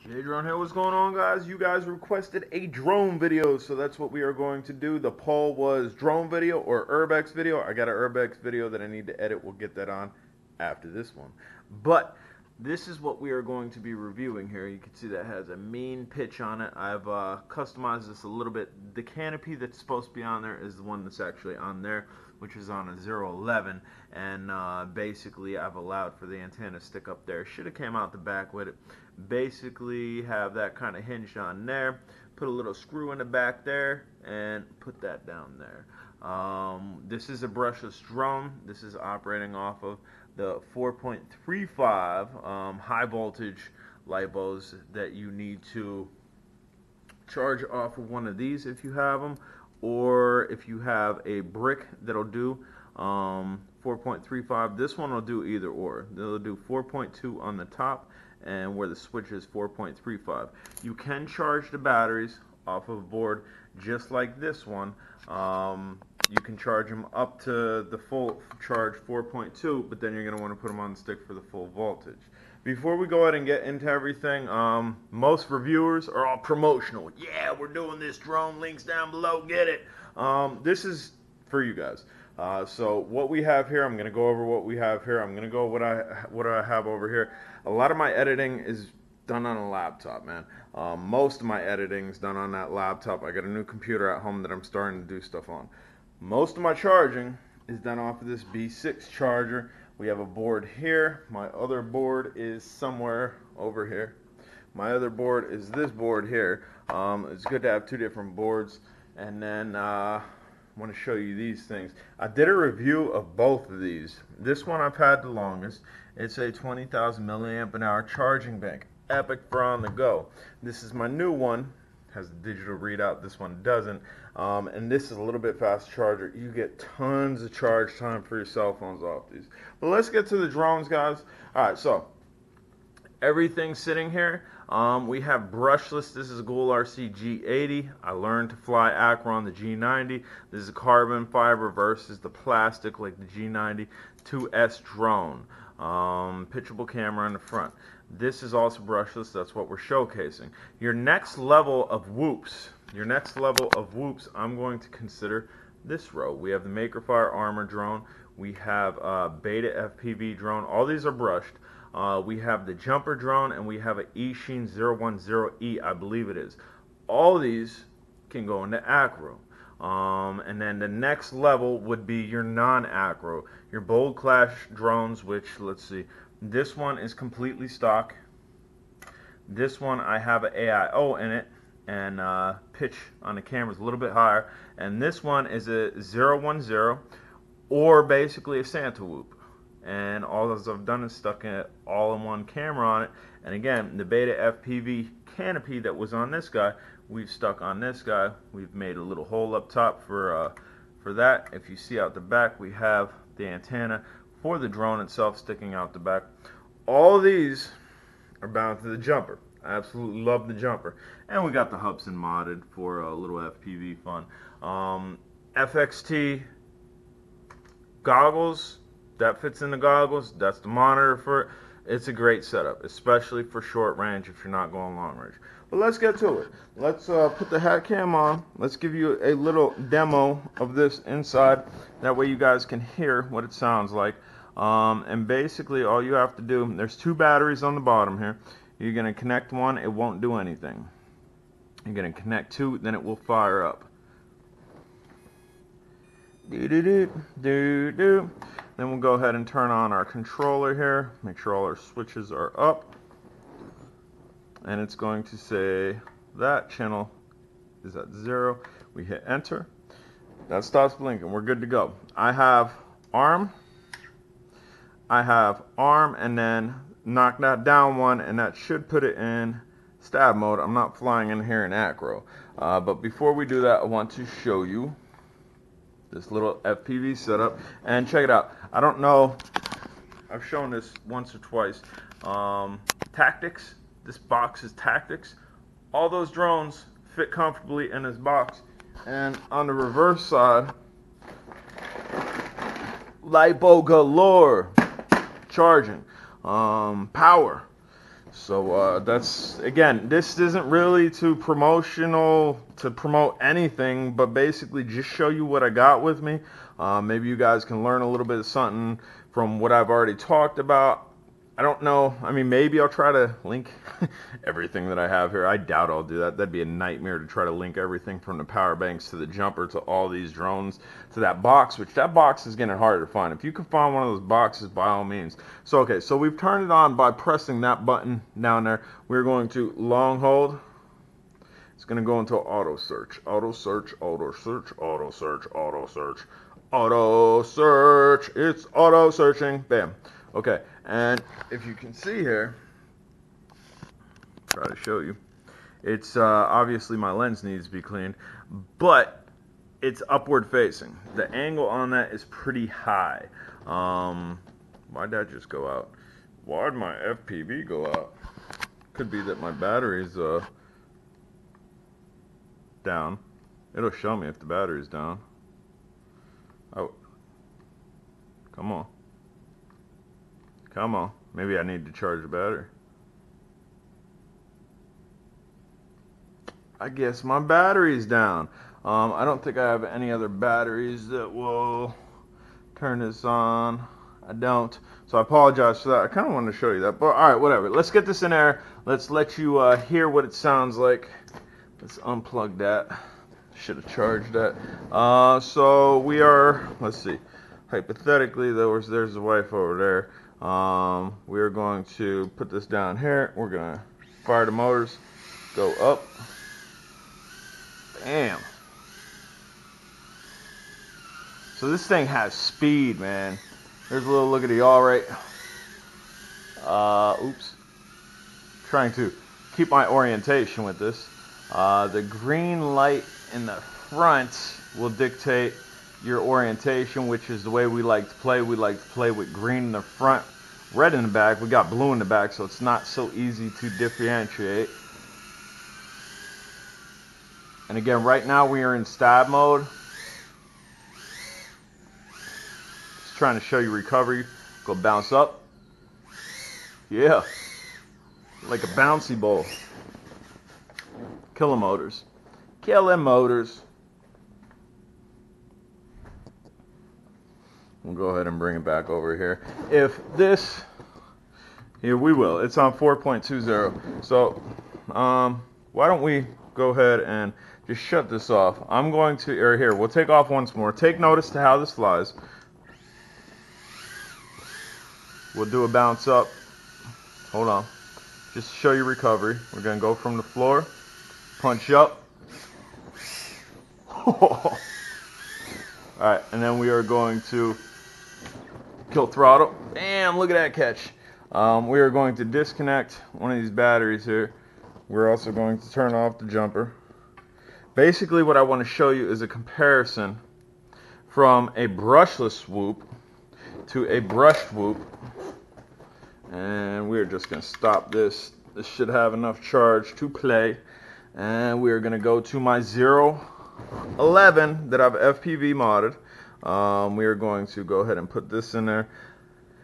Hey, Drone here, what's going on, guys? You guys requested a drone video, so that's what we are going to do. The poll was drone video or urbex video. I got an urbex video that I need to edit. We'll get that on after this one. But this is what we are going to be reviewing here. You can see that has a mean pitch on it. I've customized this a little bit. The canopy that's supposed to be on there is the one that's actually on there, which is on a 011, and basically I've allowed for the antenna to stick up there. Should have came out the back with it. Basically have that kind of hinged on there, put a little screw in the back there, and put that down there. This is a brushless drone. This is operating off of the 4.35 high voltage LiPos that you need to charge off of one of these if you have them, or if you have a brick that'll do 4.35. This one will do either or. They'll do 4.2 on the top, and where the switch is 4.35. You can charge the batteries off of a board just like this one. You can charge them up to the full charge 4.2, but then you're going to want to put them on the stick for the full voltage. Before we go ahead and get into everything, most reviewers are all promotional. Yeah, we're doing this drone, links down below, get it. This is for you guys. So what we have here, I'm going to go over what we have here. I'm going to go what I have over here. A lot of my editing is done on a laptop, man. Most of my editing is done on that laptop. I got a new computer at home that I'm starting to do stuff on. Most of my charging is done off of this B6 charger. We have a board here. My other board is somewhere over here. My other board is this board here. It's good to have two different boards. And then I want to show you these things. I did a review of both of these. This one I've had the longest. It's a 20,000 milliamp an hour charging bank. Epic for on the go. This is my new one. Has a digital readout. This one doesn't. And this is a little bit fast charger. You get tons of charge time for your cell phones off these. But let's get to the drones, guys. Alright, so everything's sitting here. We have brushless. This is a Goolrc G80. I learned to fly Acro on the G90. This is a carbon fiber versus the plastic like the G90 2S drone. Pitchable camera in the front. This is also brushless. That's what we're showcasing. Your next level of whoops. I'm going to consider this row. We have the Makerfire armor drone. We have Betafpv drone. All these are brushed. We have the jumper drone, and we have an Eachine 010E, I believe it is. All these can go into acro. And then the next level would be your non-acro, your Boldclash drones, which, let's see, this one is completely stock. This one I have an AIO in it, and pitch on the camera is a little bit higher. And this one is a 010, or basically a Santa whoop. And all that I've done is stuck it all-in-one camera on it. And again, the Betafpv canopy that was on this guy, we've stuck on this guy. We've made a little hole up top for that. If you see out the back, we have the antenna for the drone itself sticking out the back. All these are bound to the jumper. I absolutely love the jumper. And we got the Hubsan modded for a little FPV fun. FXT goggles. That fits in the goggles. That's the monitor for it. It's a great setup, especially for short range if you're not going long range. But let's get to it. Let's put the hat cam on. Let's give you a little demo of this inside. That way you guys can hear what it sounds like. And basically all you have to do, there's two batteries on the bottom here. You're going to connect one, it won't do anything. You're going to connect two, then it will fire up. Do-do-do-do-do. Then we'll go ahead and turn on our controller here. Make sure all our switches are up. And it's going to say that channel is at 0. We hit enter. That stops blinking. We're good to go. I have arm, and then knock that down one, and that should put it in stab mode. I'm not flying in here in acro. But before we do that, I want to show you this little FPV setup, and check it out. I don't know, I've shown this once or twice. Tactics, this box is Tactics. All those drones fit comfortably in this box. And on the reverse side, LiPo galore, charging, power. So that's, again, this isn't really to promote anything, but basically just show you what I got with me. Maybe you guys can learn a little bit of something from what I've already talked about. I don't know. I mean, maybe I'll try to link everything that I have here. I doubt I'll do that. That'd be a nightmare to try to link everything from the power banks to the jumper to all these drones to that box, which that box is getting harder to find. If you can find one of those boxes, by all means. So, okay, so we've turned it on by pressing that button down there. We're going to long hold. It's going to go into auto search. Auto search, auto search, auto search, auto search, auto search. It's auto searching. Bam. Okay, and if you can see here, try to show you, it's obviously my lens needs to be cleaned, but it's upward facing. The angle on that is pretty high. Why'd that just go out? Why'd my FPV go out? Could be that my battery's down. It'll show me if the battery's down. Oh, come on. Come on. Maybe I need to charge the battery. I guess my battery's down. I don't think I have any other batteries that will turn this on. I don't. So I apologize for that. I kind of wanted to show you that. But alright, whatever. Let's get this in there. Let's let you hear what it sounds like. Let's unplug that. Should have charged that. So we are, let's see. Hypothetically, there's the wife over there. We are going to put this down here. We're going to fire the motors. Go up. Bam. So this thing has speed, man. There's a little look at the Goolrc. Oops. Trying to keep my orientation with this. The green light in the front will dictate your orientation, which is the way we like to play. We like to play with green in the front, red in the back. We got blue in the back, so it's not so easy to differentiate. And again, right now we are in stab mode. Just trying to show you recovery. Go bounce up. Yeah. Like a bouncy ball. Killing motors. Killing motors. We'll go ahead and bring it back over here. If this, here we will. It's on 4.20. So, why don't we go ahead and just shut this off. I'm going to, or here, we'll take off once more. Take notice to how this flies. We'll do a bounce up. Hold on. Just to show you recovery. We're going to go from the floor, punch up. Alright, and then we are going to kill throttle. Bam, look at that catch. We are going to disconnect one of these batteries here. We're also going to turn off the jumper. Basically what I want to show you is a comparison from a brushless swoop to a brushed swoop. And we're just going to stop this. This should have enough charge to play. And we're going to go to my 011 that I've FPV modded. We are going to go ahead and put this in there.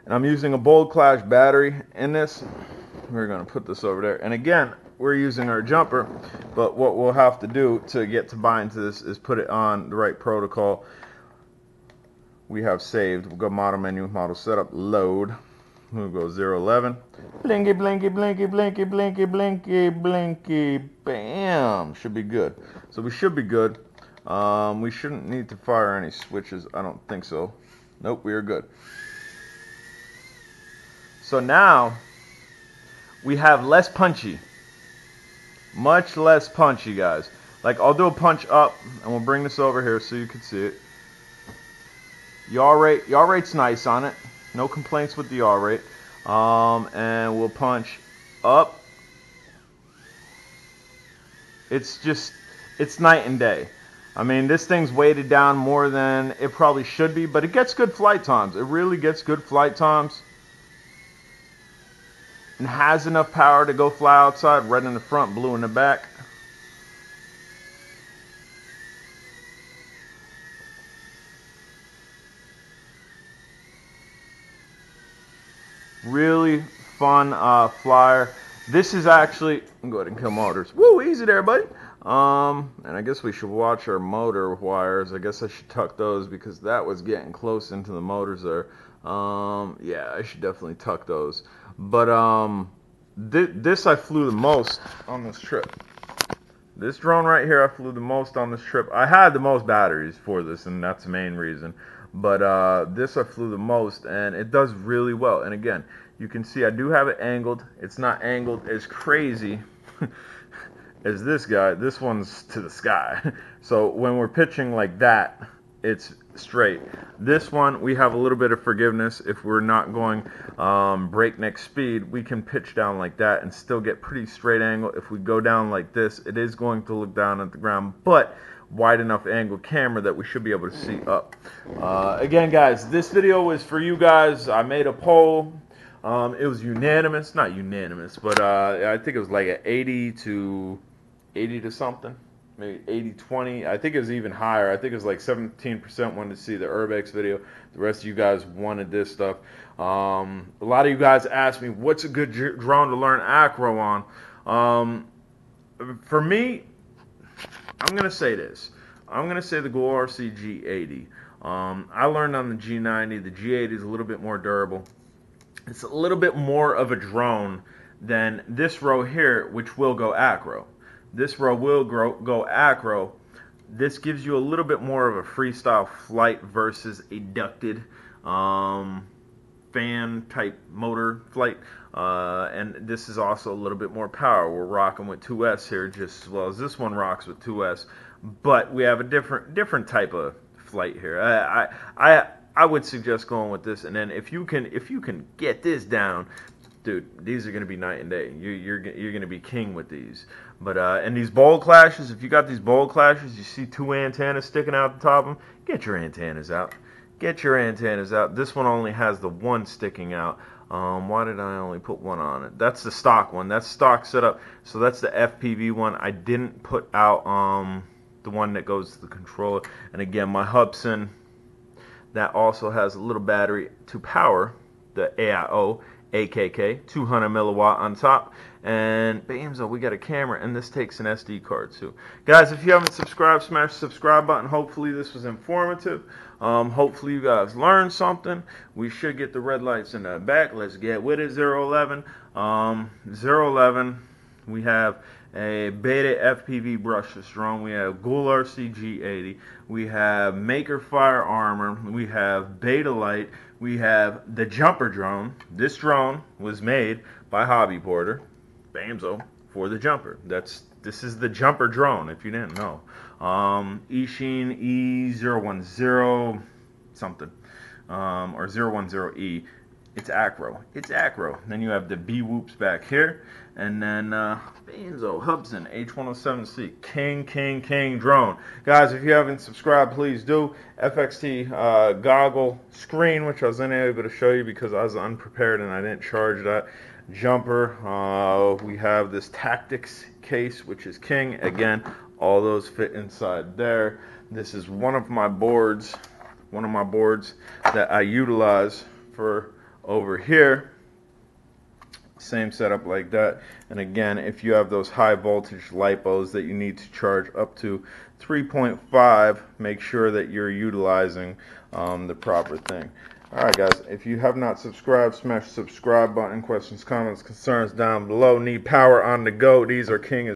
And I'm using a Boldclash battery in this. We're going to put this over there. And again, we're using our jumper, but what we'll have to do to get to bind to this is put it on the right protocol we have saved. We'll go model menu, model setup, load. We'll go 011. Blinky, blinky, blinky, blinky, blinky, blinky, blinky. Bam! Should be good. So we should be good. We shouldn't need to fire any switches. I don't think so. Nope, we are good. So now we have less punchy. Much less punchy, guys. Like, I'll do a punch up, and we'll bring this over here so you can see it. Yaw rate's nice on it. No complaints with the yaw rate. And we'll punch up. It's night and day. I mean, this thing's weighted down more than it probably should be, but it gets good flight times. It really gets good flight times. And has enough power to go fly outside, red in the front, blue in the back. Really fun flyer. This is actually, go ahead and kill motors. Woo, easy there, buddy. And I guess we should watch our motor wires. I guess I should tuck those because that was getting close into the motors there. Yeah, I should definitely tuck those. But this I flew the most on this trip. This drone right here, I flew the most on this trip. I had the most batteries for this, and that's the main reason. But this I flew the most, and it does really well. And again, you can see I do have it angled. It's not angled as crazy as this guy. This one's to the sky. So when we're pitching like that, it's straight. This one, we have a little bit of forgiveness. If we're not going breakneck speed, we can pitch down like that and still get pretty straight angle. If we go down like this, it is going to look down at the ground, but wide enough angle camera that we should be able to see up. Again, guys, this video was for you guys. I made a poll. It was unanimous, not unanimous, but I think it was like an 80 to something. Maybe 80-20. I think it was even higher. I think it was like 17% wanted to see the Urbex video. The rest of you guys wanted this stuff. A lot of you guys asked me, what's a good drone to learn acro on? For me, I'm going to say this. I'm going to say the Goolrc G80. I learned on the G90. The G80 is a little bit more durable. It's a little bit more of a drone than this row here, which will go acro. This row will go acro. This gives you a little bit more of a freestyle flight versus a ducted fan type motor flight. And this is also a little bit more power. We're rocking with 2S here just as well as this one rocks with 2S. But we have a different type of flight here. I would suggest going with this, and then if you can get this down, dude, these are gonna be night and day. You're gonna be king with these. But and these Boldclashes, if you got these Boldclashes, you see two antennas sticking out the top of them. Get your antennas out. Get your antennas out. This one only has the one sticking out. Why did I only put one on it? That's the stock one. That's stock setup. So that's the FPV one. I didn't put out the one that goes to the controller. And again, my Hubsan, that also has a little battery to power the AIO AKK, 200 milliwatt on top, and bam, so we got a camera, and this takes an SD card too. Guys, if you haven't subscribed, smash the subscribe button. Hopefully this was informative. Hopefully you guys learned something. We should get the red lights in the back. Let's get with it. 011. 011. We have a Betafpv brushless drone. We have Goolrc G80. We have Makerfire armor. We have Beta light. We have the jumper drone. This drone was made by Hobby Porter, Bamzo, for the jumper. This is the jumper drone, if you didn't know. Ishin E010 something, or 010E. It's acro. It's acro. Then you have the B whoops back here, and then Bamzo Hubsan H107C King drone. Guys, if you haven't subscribed, please do. FXT goggle screen, which I was unable to show you because I was unprepared and I didn't charge that. Jumper. We have this tactics case, which is king. Again, all those fit inside there. This is one of my boards that I utilize for over here. Same setup like that. And again, if you have those high voltage lipos that you need to charge up to 3.5, make sure that you're utilizing the proper thing. Alright guys, if you have not subscribed, smash the subscribe button. Questions, comments, concerns down below. Need power on the go. These are king